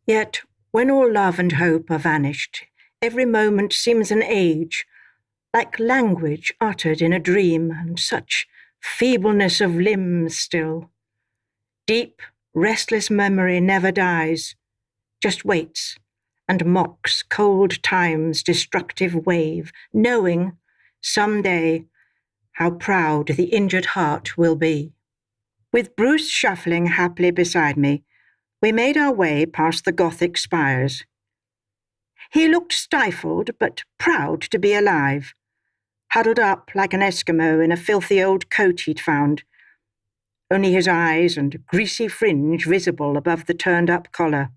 Yet, when all love and hope are vanished, every moment seems an age, like language uttered in a dream, and such feebleness of limbs still. Deep, restless memory never dies, just waits and mocks cold time's destructive wave, knowing, some day, how proud the injured heart will be. With Bruce shuffling happily beside me, we made our way past the Gothic spires. He looked stifled, but proud to be alive, huddled up like an Eskimo in a filthy old coat he'd found, only his eyes and greasy fringe visible above the turned-up collar.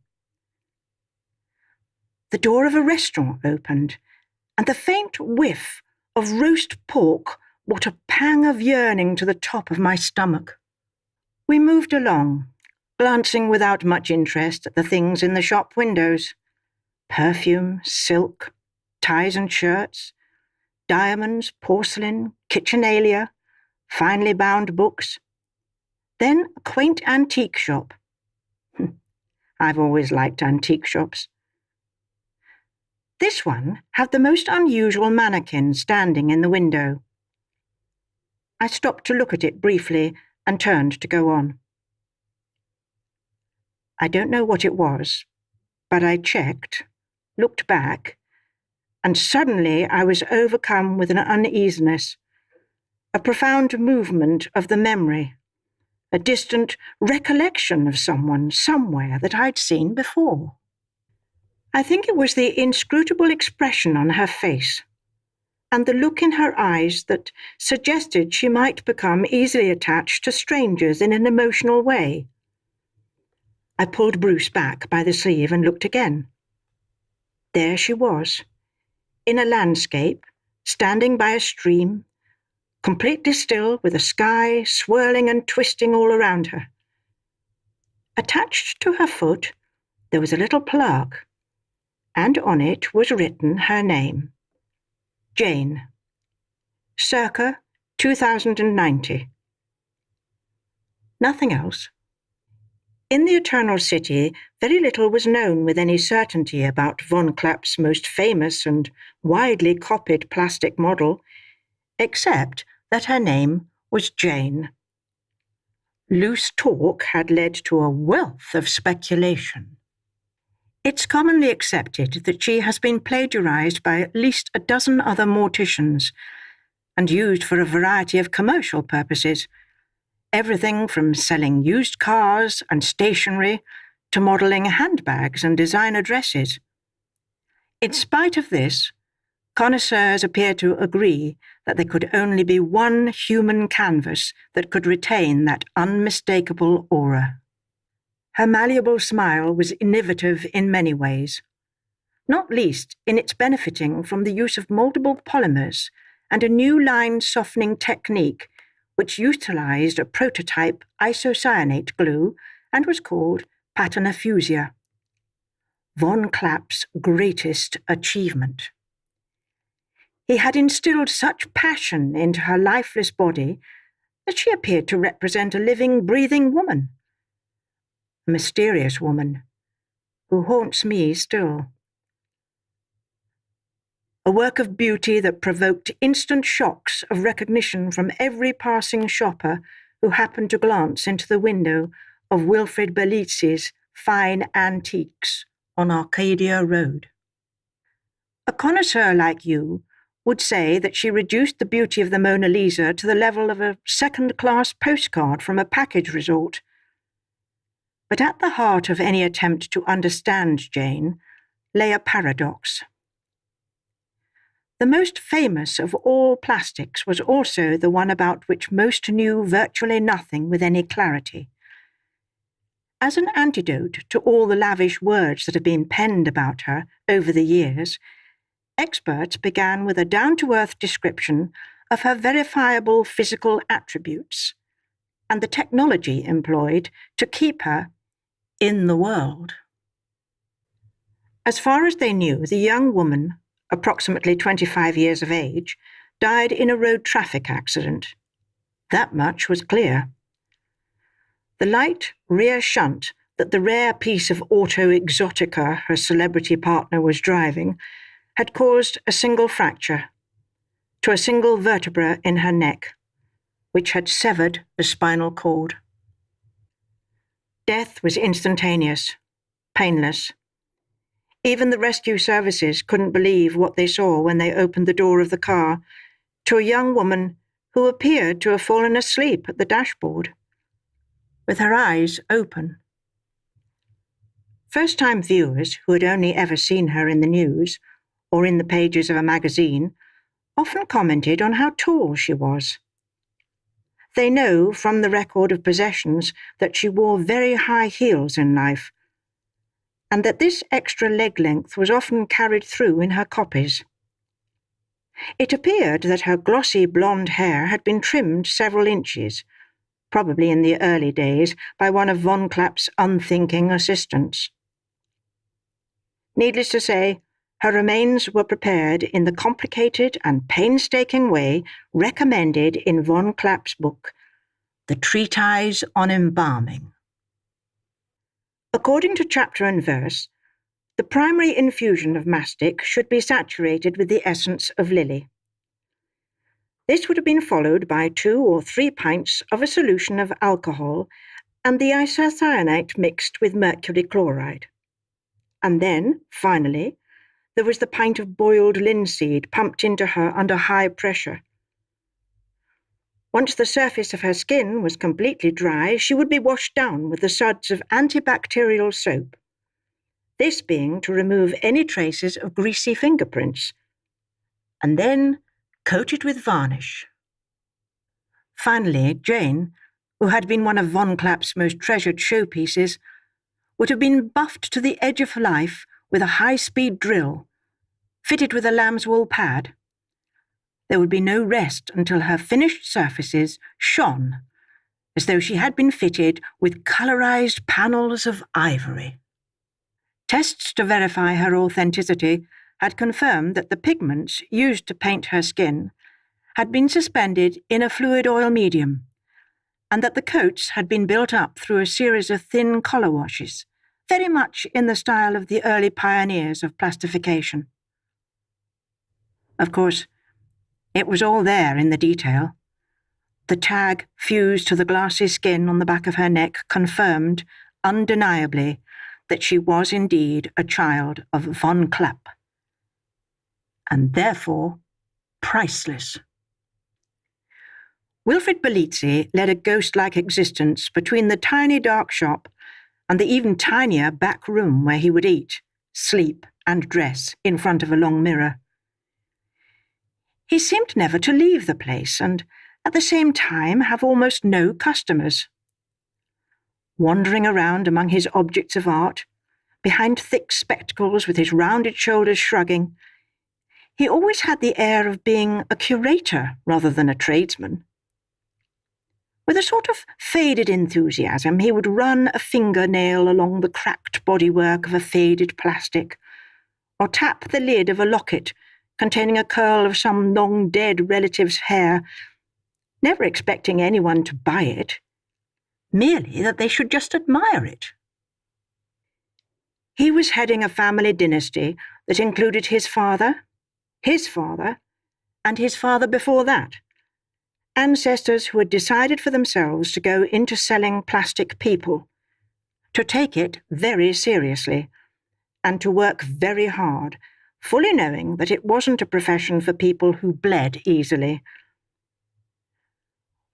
The door of a restaurant opened, and the faint whiff of roast pork brought a pang of yearning to the top of my stomach. We moved along, glancing without much interest at the things in the shop windows. Perfume, silk, ties and shirts, diamonds, porcelain, kitchenalia, finely bound books. Then a quaint antique shop. I've always liked antique shops. This one had the most unusual mannequin standing in the window. I stopped to look at it briefly and turned to go on. I don't know what it was, but I checked, looked back, and suddenly I was overcome with an uneasiness, a profound movement of the memory, a distant recollection of someone somewhere that I'd seen before. I think it was the inscrutable expression on her face, and the look in her eyes that suggested she might become easily attached to strangers in an emotional way. I pulled Bruce back by the sleeve and looked again. There she was, in a landscape, standing by a stream, completely still with the sky swirling and twisting all around her. Attached to her foot, there was a little plug, and on it was written her name, Jane, circa 2090. Nothing else. In the Eternal City, very little was known with any certainty about von Klapp's most famous and widely copied plastic model, except that her name was Jane. Loose talk had led to a wealth of speculation. It's commonly accepted that she has been plagiarized by at least a dozen other morticians and used for a variety of commercial purposes, everything from selling used cars and stationery to modeling handbags and designer dresses. In spite of this, connoisseurs appear to agree that there could only be one human canvas that could retain that unmistakable aura. Her malleable smile was innovative in many ways, not least in its benefiting from the use of multiple polymers and a new line softening technique which utilized a prototype isocyanate glue and was called patinaffusia, von Klapp's greatest achievement. He had instilled such passion into her lifeless body that she appeared to represent a living, breathing woman, a mysterious woman who haunts me still. A work of beauty that provoked instant shocks of recognition from every passing shopper who happened to glance into the window of Wilfrid Bellizi's fine antiques on Arcadia Road. A connoisseur like you would say that she reduced the beauty of the Mona Lisa to the level of a second-class postcard from a package resort. But at the heart of any attempt to understand Jane lay a paradox. The most famous of all plastics was also the one about which most knew virtually nothing with any clarity. As an antidote to all the lavish words that have been penned about her over the years, experts began with a down-to-earth description of her verifiable physical attributes and the technology employed to keep her in the world. As far as they knew, the young woman, approximately 25 years of age, died in a road traffic accident. That much was clear. The light rear shunt that the rare piece of auto exotica her celebrity partner was driving had caused a single fracture to a single vertebra in her neck, which had severed the spinal cord. Death was instantaneous, painless. Even the rescue services couldn't believe what they saw when they opened the door of the car to a young woman who appeared to have fallen asleep at the dashboard, with her eyes open. First-time viewers who had only ever seen her in the news or in the pages of a magazine often commented on how tall she was. They know from the record of possessions that she wore very high heels in life, and that this extra leg length was often carried through in her copies. It appeared that her glossy blonde hair had been trimmed several inches, probably in the early days by one of von Klapp's unthinking assistants. Needless to say, her remains were prepared in the complicated and painstaking way recommended in von Klapp's book, The Treatise on Embalming. According to chapter and verse, the primary infusion of mastic should be saturated with the essence of lily. This would have been followed by 2 or 3 pints of a solution of alcohol and the isocyanate mixed with mercury chloride. And then, finally, there was the pint of boiled linseed pumped into her under high pressure. Once the surface of her skin was completely dry, she would be washed down with the suds of antibacterial soap, this being to remove any traces of greasy fingerprints, and then coated with varnish. Finally, Jane, who had been one of von Klapp's most treasured showpieces, would have been buffed to the edge of life with a high-speed drill, fitted with a lamb's wool pad. There would be no rest until her finished surfaces shone, as though she had been fitted with colorized panels of ivory. Tests to verify her authenticity had confirmed that the pigments used to paint her skin had been suspended in a fluid oil medium, and that the coats had been built up through a series of thin collar washes, very much in the style of the early pioneers of plastification. Of course, it was all there in the detail. The tag fused to the glassy skin on the back of her neck confirmed, undeniably, that she was indeed a child of von Klapp, and therefore priceless. Wilfrid Belizzi led a ghost-like existence between the tiny dark shop and the even tinier back room where he would eat, sleep, and dress in front of a long mirror. He seemed never to leave the place and, at the same time, have almost no customers. Wandering around among his objects of art, behind thick spectacles with his rounded shoulders shrugging, he always had the air of being a curator rather than a tradesman. With a sort of faded enthusiasm, he would run a fingernail along the cracked bodywork of a faded plastic, or tap the lid of a locket containing a curl of some long-dead relative's hair, never expecting anyone to buy it, merely that they should just admire it. He was heading a family dynasty that included his father, and his father before that, ancestors who had decided for themselves to go into selling plastic people, to take it very seriously, and to work very hard, fully knowing that it wasn't a profession for people who bled easily.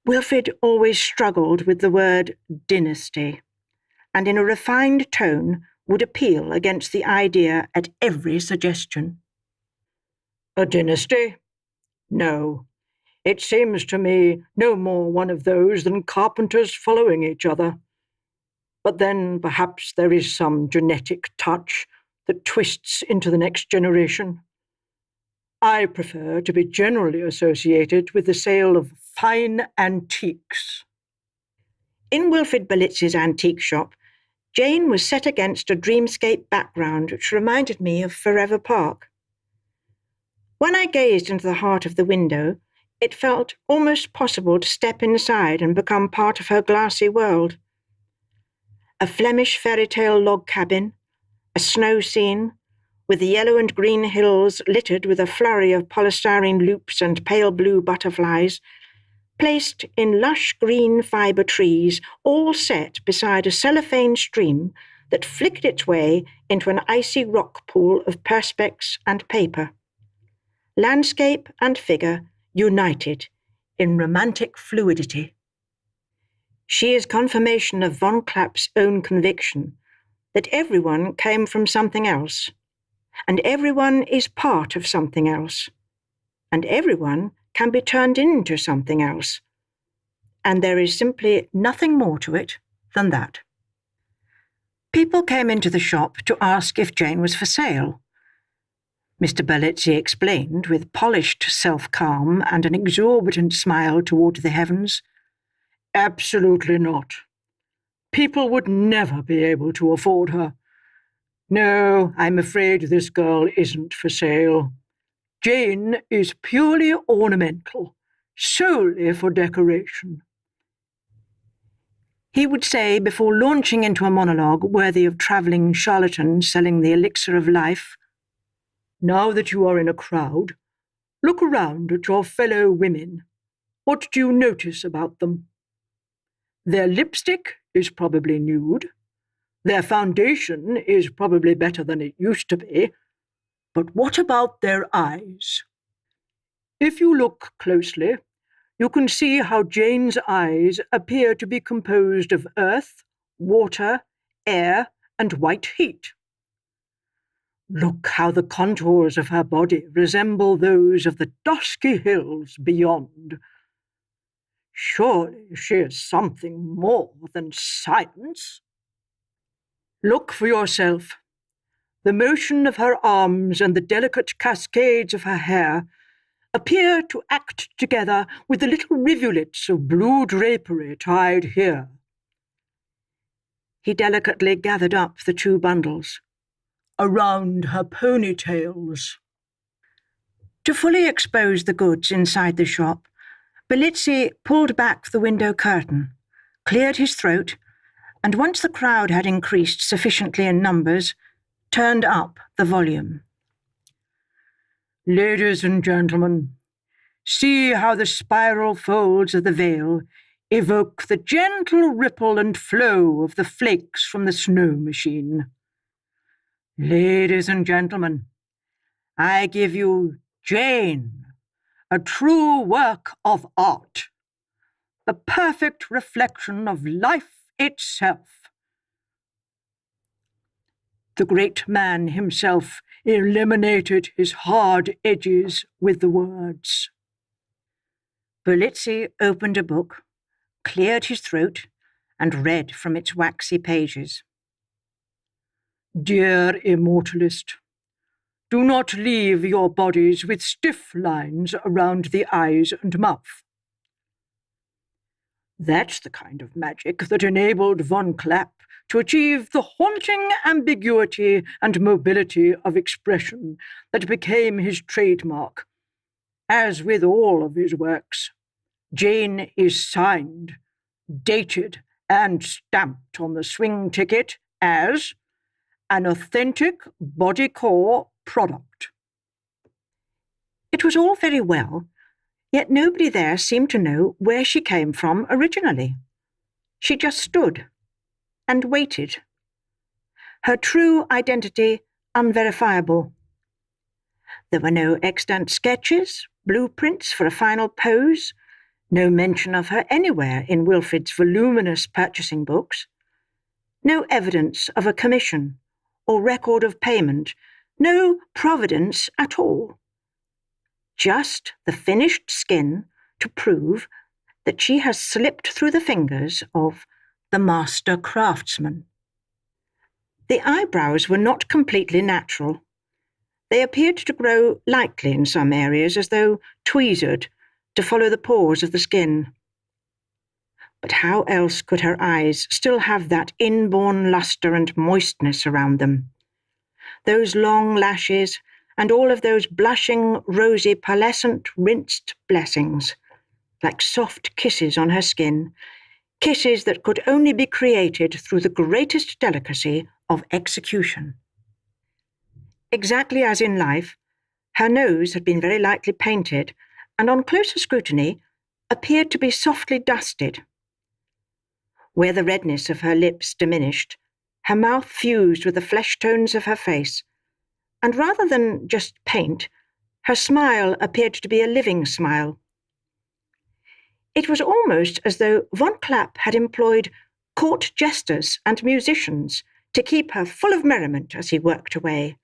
Wilfrid always struggled with the word dynasty, and in a refined tone would appeal against the idea at every suggestion. A dynasty? No. It seems to me no more one of those than carpenters following each other. But then perhaps there is some genetic touch that twists into the next generation. I prefer to be generally associated with the sale of fine antiques. In Wilfrid Belizzi's antique shop, Jane was set against a dreamscape background which reminded me of Forever Park. When I gazed into the heart of the window, it felt almost possible to step inside and become part of her glassy world. A Flemish fairy tale log cabin, a snow scene, with the yellow and green hills littered with a flurry of polystyrene loops and pale blue butterflies, placed in lush green fibre trees, all set beside a cellophane stream that flicked its way into an icy rock pool of perspex and paper. Landscape and figure united in romantic fluidity. She is confirmation of von Klapp's own conviction that everyone came from something else, and everyone is part of something else, and everyone can be turned into something else, and there is simply nothing more to it than that. People came into the shop to ask if Jane was for sale. Mr. Berlitzi explained with polished self-calm and an exorbitant smile toward the heavens. Absolutely not. People would never be able to afford her. No, I'm afraid this girl isn't for sale. Jane is purely ornamental, solely for decoration. He would say before launching into a monologue worthy of travelling charlatans selling the elixir of life, "Now that you are in a crowd, look around at your fellow women. What do you notice about them? Their lipstick is probably nude. Their foundation is probably better than it used to be. But what about their eyes? If you look closely, you can see how Jane's eyes appear to be composed of earth, water, air, and white heat. Look how the contours of her body resemble those of the dusky hills beyond. Surely she is something more than science. Look for yourself. The motion of her arms and the delicate cascades of her hair appear to act together with the little rivulets of blue drapery tied here." He delicately gathered up the two bundles. "Around her ponytails." To fully expose the goods inside the shop, Berlitzi pulled back the window curtain, cleared his throat, and once the crowd had increased sufficiently in numbers, turned up the volume. "Ladies and gentlemen, see how the spiral folds of the veil evoke the gentle ripple and flow of the flakes from the snow machine. Ladies and gentlemen, I give you Jane, a true work of art, the perfect reflection of life itself." The great man himself eliminated his hard edges with the words. Berlitzi opened a book, cleared his throat, and read from its waxy pages. "Dear immortalist, do not leave your bodies with stiff lines around the eyes and mouth. That's the kind of magic that enabled von Klapp to achieve the haunting ambiguity and mobility of expression that became his trademark. As with all of his works, Jane is signed, dated, and stamped on the swing ticket as an authentic body core product." It was all very well, yet nobody there seemed to know where she came from originally. She just stood and waited. Her true identity unverifiable. There were no extant sketches, blueprints for a final pose, no mention of her anywhere in Wilfrid's voluminous purchasing books, no evidence of a commission or record of payment, no providence at all. Just the finished skin to prove that she has slipped through the fingers of the master craftsman. The eyebrows were not completely natural. They appeared to grow lightly in some areas, as though tweezered to follow the pores of the skin. But how else could her eyes still have that inborn lustre and moistness around them? Those long lashes, and all of those blushing, rosy, pearlescent, rinsed blessings, like soft kisses on her skin, kisses that could only be created through the greatest delicacy of execution. Exactly as in life, her nose had been very lightly painted, and on closer scrutiny appeared to be softly dusted. Where the redness of her lips diminished, her mouth fused with the flesh tones of her face, and rather than just paint, her smile appeared to be a living smile. It was almost as though Von Klapp had employed court jesters and musicians to keep her full of merriment as he worked away,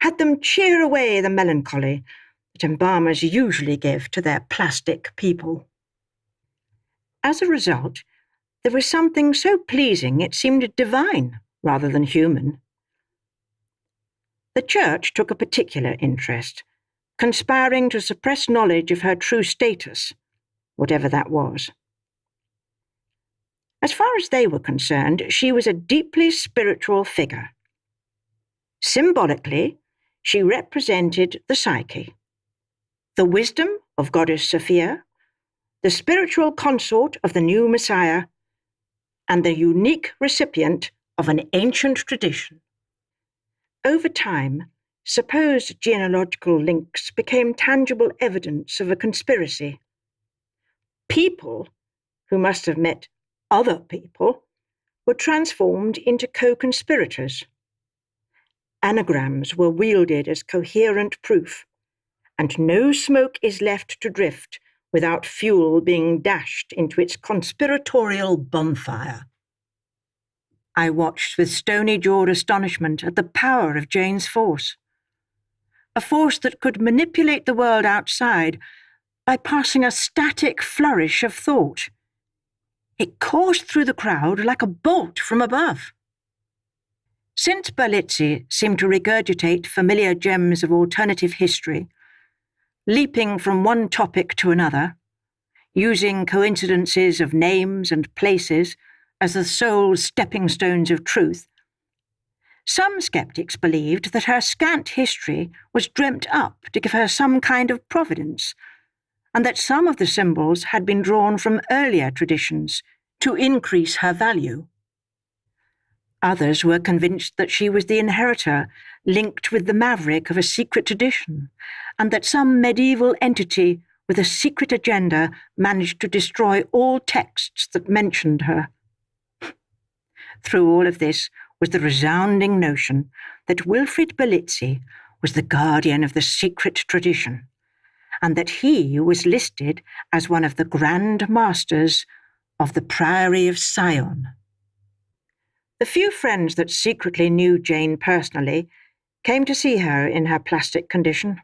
had them cheer away the melancholy that embalmers usually give to their plastic people. As a result, there was something so pleasing it seemed divine rather than human. The church took a particular interest, conspiring to suppress knowledge of her true status, whatever that was. As far as they were concerned, she was a deeply spiritual figure. Symbolically, she represented the psyche, the wisdom of Goddess Sophia, the spiritual consort of the new Messiah, and the unique recipient of an ancient tradition. Over time, supposed genealogical links became tangible evidence of a conspiracy. People, who must have met other people, were transformed into co-conspirators. Anagrams were wielded as coherent proof, and no smoke is left to drift without fuel being dashed into its conspiratorial bonfire. I watched with stony-jawed astonishment at the power of Jane's force, a force that could manipulate the world outside by passing a static flourish of thought. It coursed through the crowd like a bolt from above. Since Berlizzi seemed to regurgitate familiar gems of alternative history, leaping from one topic to another, using coincidences of names and places as the sole stepping stones of truth, some skeptics believed that her scant history was dreamt up to give her some kind of providence, and that some of the symbols had been drawn from earlier traditions to increase her value. Others were convinced that she was the inheritor linked with the maverick of a secret tradition, and that some medieval entity with a secret agenda managed to destroy all texts that mentioned her. Through all of this was the resounding notion that Wilfrid Berlizzi was the guardian of the secret tradition, and that he was listed as one of the Grand Masters of the Priory of Sion. The few friends that secretly knew Jane personally came to see her in her plastic condition.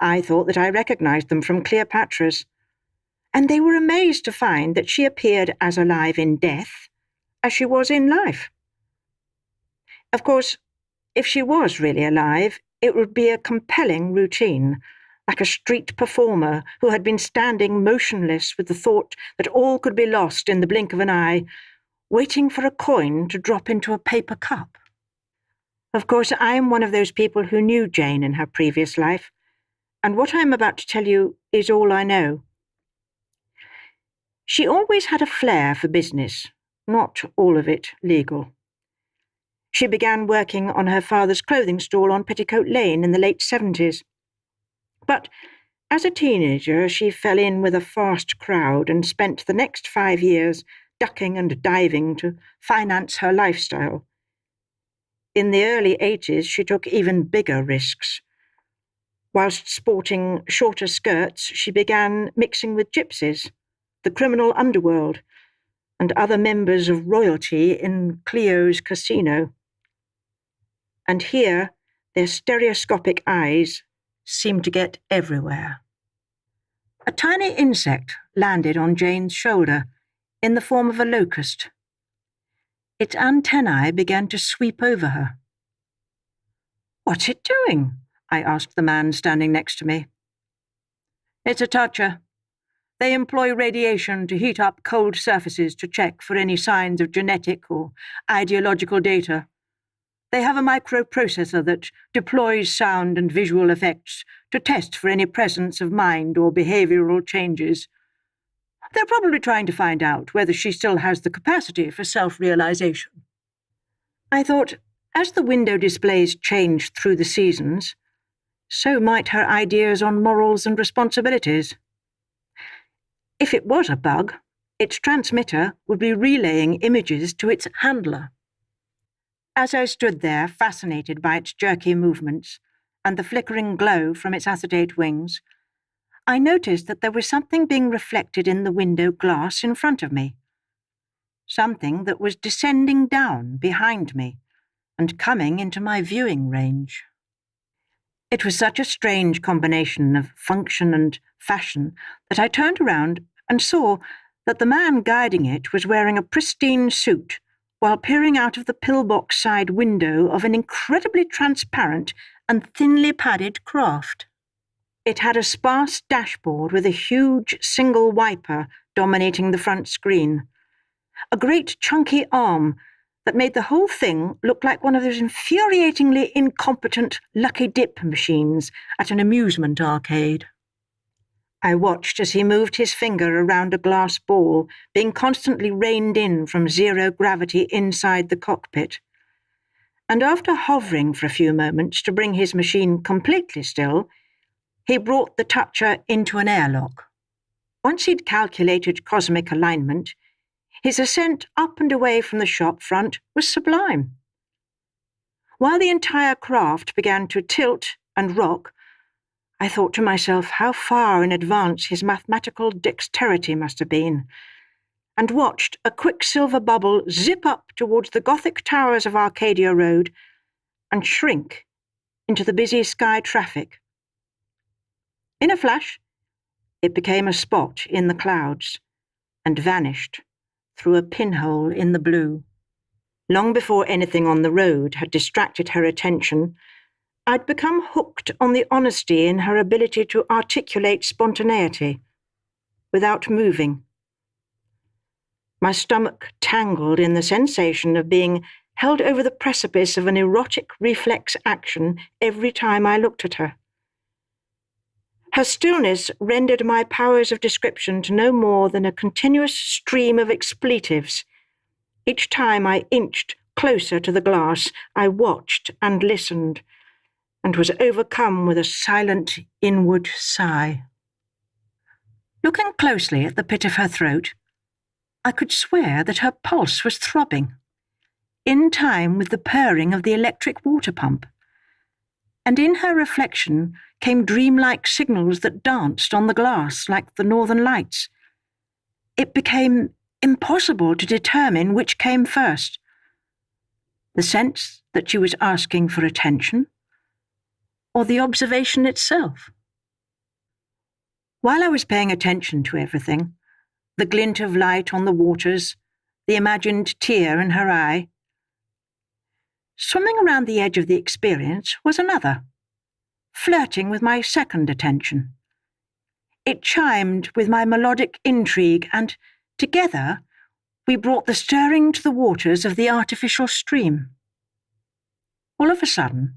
I thought that I recognized them from Cleopatra's, and they were amazed to find that she appeared as alive in death as she was in life. Of course, if she was really alive, it would be a compelling routine, like a street performer who had been standing motionless with the thought that all could be lost in the blink of an eye, waiting for a coin to drop into a paper cup. Of course, I am one of those people who knew Jane in her previous life, and what I am about to tell you is all I know. She always had a flair for business, not all of it legal. She began working on her father's clothing stall on Petticoat Lane in the late 70s. But as a teenager, she fell in with a fast crowd and spent the next 5 years ducking and diving to finance her lifestyle. In the early 80s, she took even bigger risks. Whilst sporting shorter skirts, she began mixing with gypsies, the criminal underworld, and other members of royalty in Cleo's casino. And here, their stereoscopic eyes seemed to get everywhere. A tiny insect landed on Jane's shoulder in the form of a locust. Its antennae began to sweep over her. "What's it doing?" I asked the man standing next to me. "It's a toucher. They employ radiation to heat up cold surfaces to check for any signs of genetic or ideological data. They have a microprocessor that deploys sound and visual effects to test for any presence of mind or behavioral changes. They're probably trying to find out whether she still has the capacity for self-realization. I thought, as the window displays changed through the seasons, so might her ideas on morals and responsibilities. If it was a bug, its transmitter would be relaying images to its handler. As I stood there, fascinated by its jerky movements and the flickering glow from its acetate wings, I noticed that there was something being reflected in the window glass in front of me. Something that was descending down behind me and coming into my viewing range. It was such a strange combination of function and fashion that I turned around and saw that the man guiding it was wearing a pristine suit while peering out of the pillbox side window of an incredibly transparent and thinly padded craft. It had a sparse dashboard with a huge single wiper dominating the front screen, a great chunky arm that made the whole thing look like one of those infuriatingly incompetent lucky dip machines at an amusement arcade. I watched as he moved his finger around a glass ball being constantly reined in from zero gravity inside the cockpit. And after hovering for a few moments to bring his machine completely still, he brought the toucher into an airlock. Once he'd calculated cosmic alignment, his ascent up and away from the shop front was sublime. While the entire craft began to tilt and rock, I thought to myself how far in advance his mathematical dexterity must have been, and watched a quicksilver bubble zip up towards the Gothic towers of Arcadia Road and shrink into the busy sky traffic. In a flash, it became a spot in the clouds and vanished through a pinhole in the blue. Long before anything on the road had distracted her attention, I'd become hooked on the honesty in her ability to articulate spontaneity without moving. My stomach tangled in the sensation of being held over the precipice of an erotic reflex action every time I looked at her. Her stillness rendered my powers of description to no more than a continuous stream of expletives. Each time I inched closer to the glass, I watched and listened, and was overcome with a silent inward sigh. Looking closely at the pit of her throat, I could swear that her pulse was throbbing, in time with the purring of the electric water pump, and in her reflection came dreamlike signals that danced on the glass like the northern lights. It became impossible to determine which came first, the sense that she was asking for attention, or the observation itself. While I was paying attention to everything, the glint of light on the waters, the imagined tear in her eye, swimming around the edge of the experience was another, flirting with my second attention. It chimed with my melodic intrigue, and together we brought the stirring to the waters of the artificial stream. All of a sudden,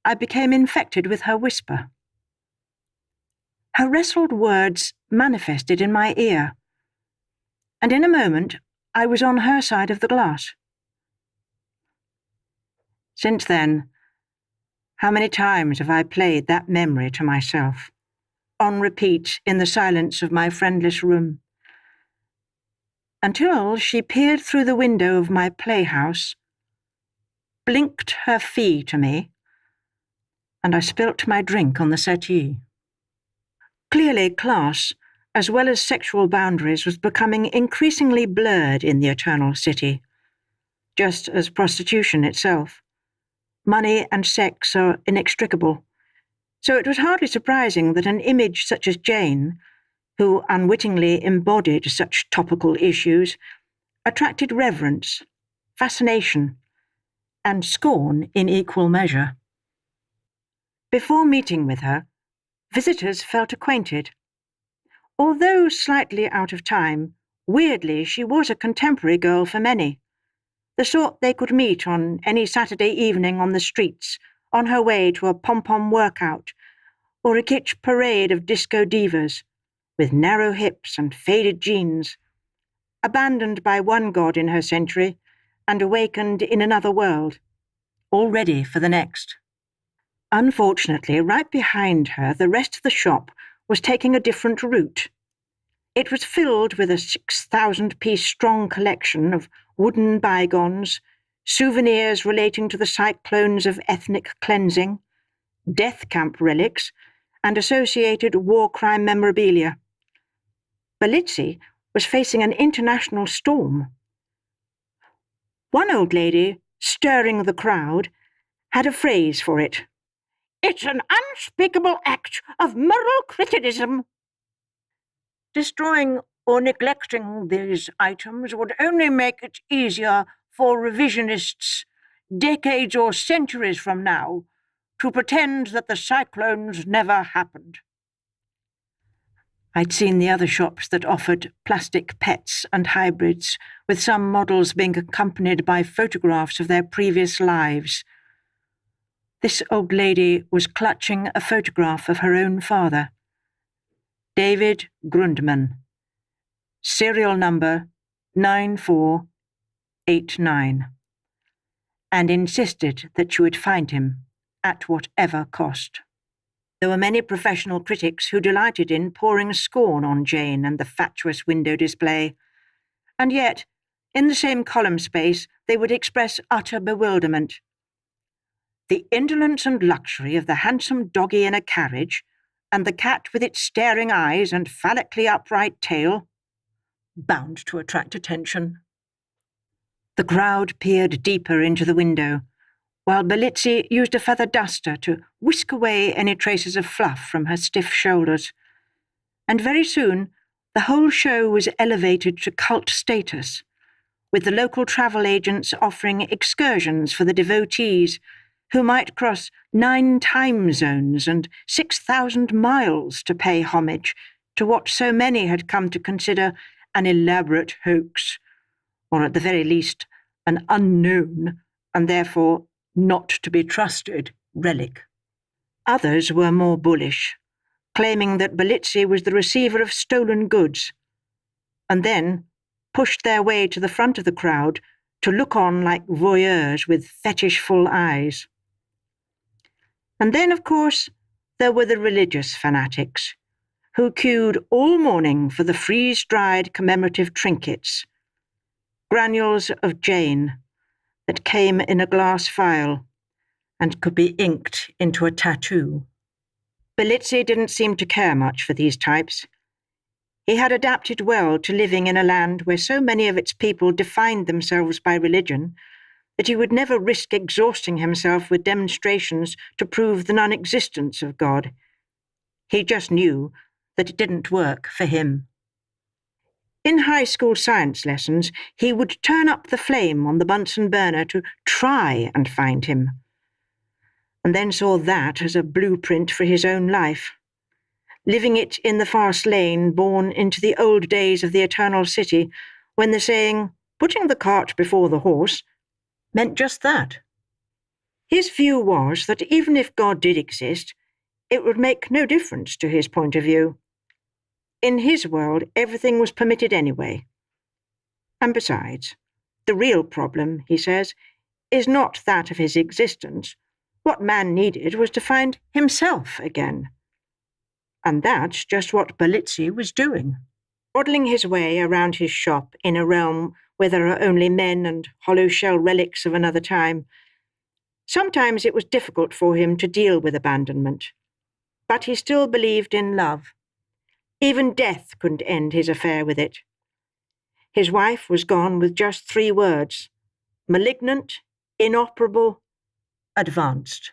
I became infected with her whisper. Her wrestled words manifested in my ear, and in a moment I was on her side of the glass. Since then, how many times have I played that memory to myself, on repeat in the silence of my friendless room, until she peered through the window of my playhouse, blinked her fee to me, and I spilt my drink on the settee. Clearly, class, as well as sexual boundaries, was becoming increasingly blurred in the Eternal City, just as prostitution itself. Money and sex are inextricable, so it was hardly surprising that an image such as Jane, who unwittingly embodied such topical issues, attracted reverence, fascination, and scorn in equal measure. Before meeting with her, visitors felt acquainted. Although slightly out of time, weirdly she was a contemporary girl for many, the sort they could meet on any Saturday evening on the streets, on her way to a pom-pom workout, or a kitsch parade of disco divas, with narrow hips and faded jeans, abandoned by one god in her century and awakened in another world, all ready for the next. Unfortunately, right behind her, the rest of the shop was taking a different route. It was filled with a 6,000-piece strong collection of wooden bygones, souvenirs relating to the cyclones of ethnic cleansing, death camp relics, and associated war crime memorabilia. Belitzi was facing an international storm. One old lady, stirring the crowd, had a phrase for it. "It's an unspeakable act of moral criticism." Destroying or neglecting these items would only make it easier for revisionists, decades or centuries from now, to pretend that the cyclones never happened. I'd seen the other shops that offered plastic pets and hybrids, with some models being accompanied by photographs of their previous lives. This old lady was clutching a photograph of her own father, David Grundmann, serial number 9489, and insisted that she would find him at whatever cost. There were many professional critics who delighted in pouring scorn on Jane and the fatuous window display, and yet, in the same column space, they would express utter bewilderment. The indolence and luxury of the handsome doggy in a carriage, and the cat with its staring eyes and phallically upright tail, bound to attract attention. The crowd peered deeper into the window, while Belitzi used a feather duster to whisk away any traces of fluff from her stiff shoulders. And very soon, the whole show was elevated to cult status, with the local travel agents offering excursions for the devotees, who might cross 9 time zones and 6,000 miles to pay homage to what so many had come to consider an elaborate hoax, or at the very least, an unknown, and therefore not to be trusted, relic. Others were more bullish, claiming that Belitzi was the receiver of stolen goods, and then pushed their way to the front of the crowd to look on like voyeurs with fetishful eyes. And then, of course, there were the religious fanatics, who queued all morning for the freeze-dried commemorative trinkets, granules of Jane that came in a glass vial and could be inked into a tattoo. Belitzi didn't seem to care much for these types. He had adapted well to living in a land where so many of its people defined themselves by religion that he would never risk exhausting himself with demonstrations to prove the non-existence of God. He just knew that it didn't work for him. In high school science lessons, he would turn up the flame on the Bunsen burner to try and find him, and then saw that as a blueprint for his own life, living it in the fast lane born into the old days of the Eternal City, when the saying, "putting the cart before the horse," meant just that. His view was that even if God did exist, it would make no difference to his point of view. In his world, everything was permitted anyway. And besides, the real problem, he says, is not that of his existence. What man needed was to find himself again. And that's just what Belitzi was doing, waddling his way around his shop in a realm where there are only men and hollow-shell relics of another time. Sometimes it was difficult for him to deal with abandonment, but he still believed in love. Even death couldn't end his affair with it. His wife was gone with just 3 words: malignant, inoperable, advanced.